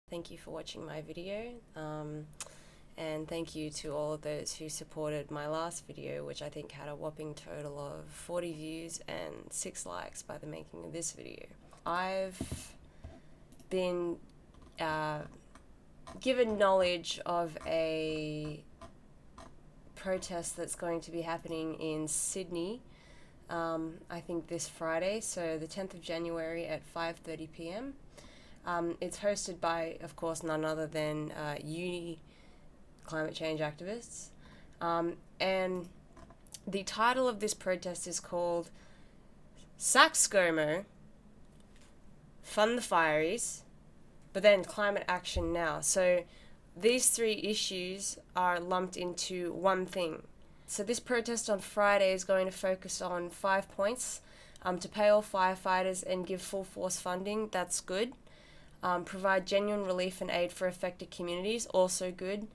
Thank you for watching my video, and thank you to all of those who supported my last video, which I think had a whopping total of 40 views and 6 likes by the making of this video. I've been given knowledge of a protest that's going to be happening in Sydney, I think this Friday, so the 10th of January at 5:30 p.m. It's hosted by, of course, none other than uni climate change activists. And the title of this protest is called Sack ScoMo, Fund the Fireys, but then Climate Action Now. So these three issues are lumped into one thing. So this protest on Friday is going to focus on 5 points. To pay all firefighters and give full force funding, that's good. Provide genuine relief and aid for affected communities, also good.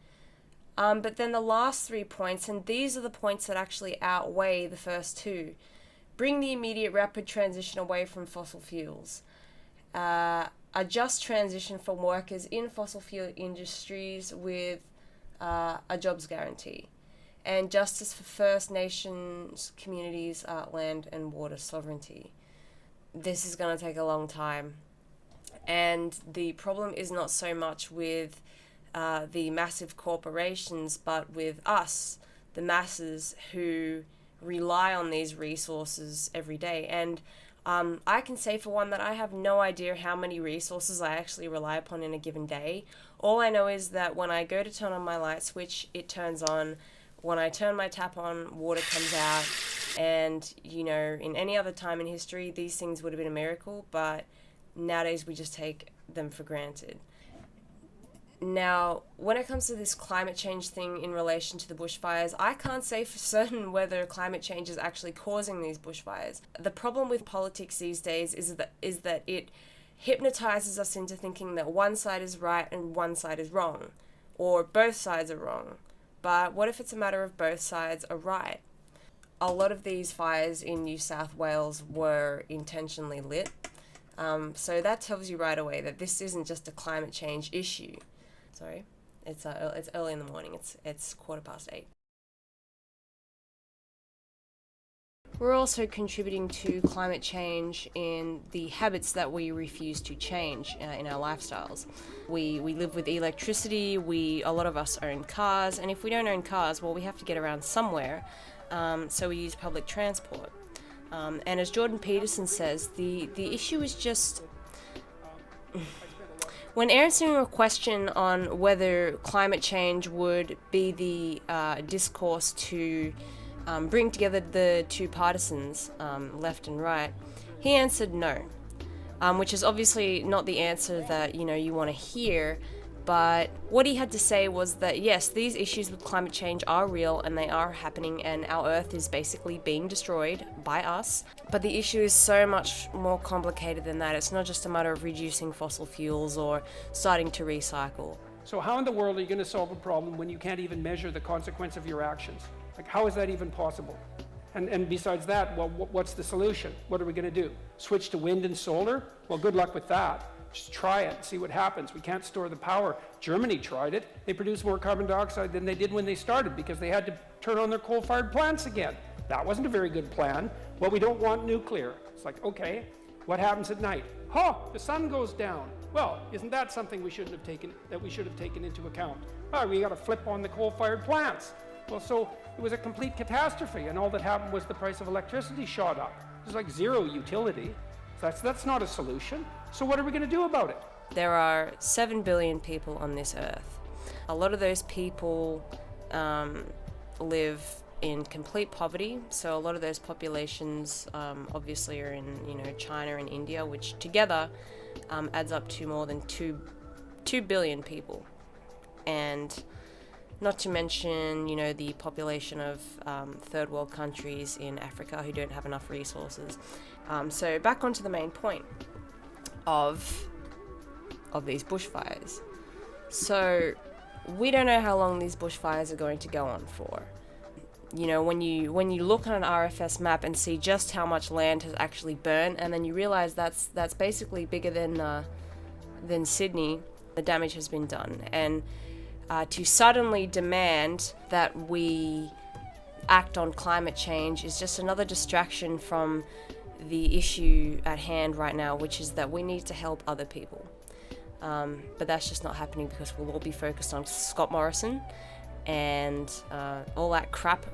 But then the last 3 points, and these are the points that actually outweigh the first two. Bring the immediate rapid transition away from fossil fuels. A just transition for workers in fossil fuel industries with a jobs guarantee. And justice for First Nations communities, land and water sovereignty. This is going to take a long time. And the problem is not so much with the massive corporations, but with us, the masses who rely on these resources every day. And I can say for one that I have no idea how many resources I actually rely upon in a given day. All I know is that when I go to turn on my light switch, it turns on. When I turn my tap on, water comes out. And, you know, in any other time in history, these things would have been a miracle, but nowadays we just take them for granted. Now, when it comes to this climate change thing in relation to the bushfires, I can't say for certain whether climate change is actually causing these bushfires. The problem with politics these days is that it hypnotizes us into thinking that one side is right and one side is wrong, or both sides are wrong. But what if it's a matter of both sides are right? A lot of these fires in New South Wales were intentionally lit. So that tells you right away that this isn't just a climate change issue. Sorry, it's early in the morning. It's 8:15. We're also contributing to climate change in the habits that we refuse to change in our lifestyles. We live with electricity, a lot of us own cars, and if we don't own cars, well, we have to get around somewhere, so we use public transport. And as Jordan Peterson says, the issue is just... When answering a question on whether climate change would be the discourse to bring together the two partisans, left and right, he answered no, which is obviously not the answer that you want to hear. But what he had to say was that yes, these issues with climate change are real and they are happening, and our Earth is basically being destroyed by us. But the issue is so much more complicated than that. It's not just a matter of reducing fossil fuels or starting to recycle. So how in the world are you going to solve a problem when you can't even measure the consequence of your actions? Like, how is that even possible? And besides that, well, what's the solution? What are we going to do? Switch to wind and solar? Well, good luck with that. Just try it, see what happens. We can't store the power. Germany tried it. They produced more carbon dioxide than they did when they started because they had to turn on their coal-fired plants again. That wasn't a very good plan. Well, we don't want nuclear. It's like, okay, what happens at night? The sun goes down. Well, isn't that something we should have taken into account? Oh, we got to flip on the coal-fired plants. Well, so it was a complete catastrophe, and all that happened was the price of electricity shot up. There's like zero utility. That's not a solution. So what are we going to do about it? There are 7 billion people on this earth. A lot of those people live in complete poverty. So a lot of those populations obviously are in China and India, which together adds up to more than 2 billion people. And not to mention, the population of third world countries in Africa who don't have enough resources. So back onto the main point of these bushfires. So we don't know how long these bushfires are going to go on for. When you look on an RFS map and see just how much land has actually burned, and then you realize that's basically bigger than Sydney, The damage has been done, and to suddenly demand that we act on climate change is just another distraction from the issue at hand right now, which is that we need to help other people. But that's just not happening because we'll all be focused on Scott Morrison and all that crap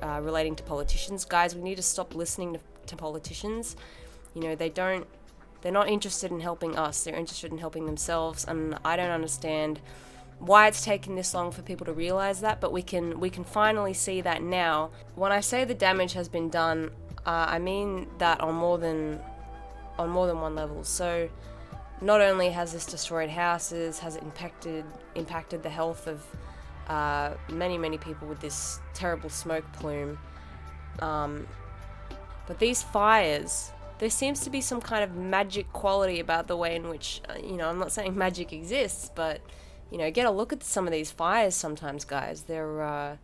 relating to politicians. Guys, we need to stop listening to politicians. You know, they're not interested in helping us, they're interested in helping themselves, and I don't understand why it's taken this long for people to realize that, but we can finally see that now. When I say the damage has been done, I mean that on more than one level. So not only has this destroyed houses, has it impacted the health of many people with this terrible smoke plume, but these fires, there seems to be some kind of magic quality about the way in which, I'm not saying magic exists, but get a look at some of these fires sometimes, guys. They're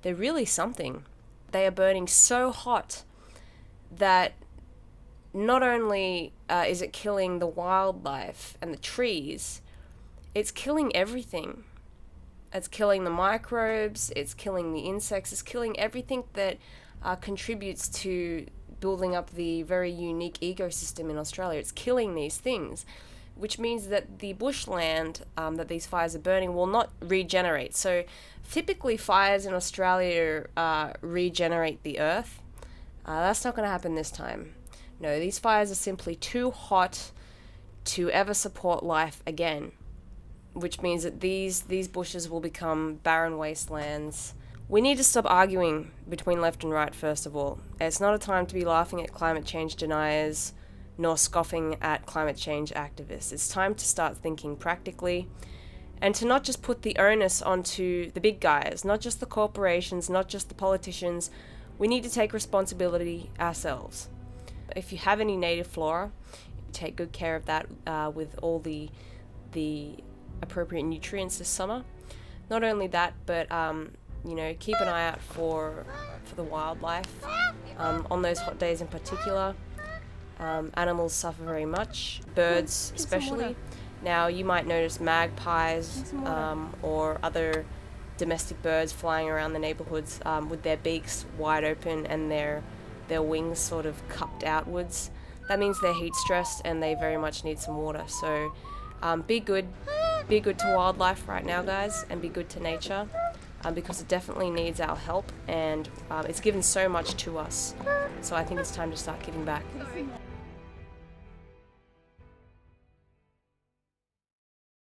really something. They are burning so hot that not only is it killing the wildlife and the trees, it's killing everything. It's killing the microbes, it's killing the insects, it's killing everything that contributes to building up the very unique ecosystem in Australia. It's killing these things, which means that the bushland that these fires are burning will not regenerate. So typically fires in Australia regenerate the earth. That's not going to happen this time. No, these fires are simply too hot to ever support life again, which means that these bushes will become barren wastelands. We need to stop arguing between left and right, first of all. It's not a time to be laughing at climate change deniers nor scoffing at climate change activists. It's time to start thinking practically and to not just put the onus onto the big guys, not just the corporations, not just the politicians. We need to take responsibility ourselves. If you have any native flora, take good care of that with all the appropriate nutrients this summer. Not only that, but keep an eye out for the wildlife on those hot days in particular. Animals suffer very much, birds especially. Now you might notice magpies or other domestic birds flying around the neighborhoods with their beaks wide open and their wings sort of cupped outwards. That means they're heat stressed and they very much need some water. So be good to wildlife right now, guys, and be good to nature. Because it definitely needs our help, and it's given so much to us. So I think it's time to start giving back.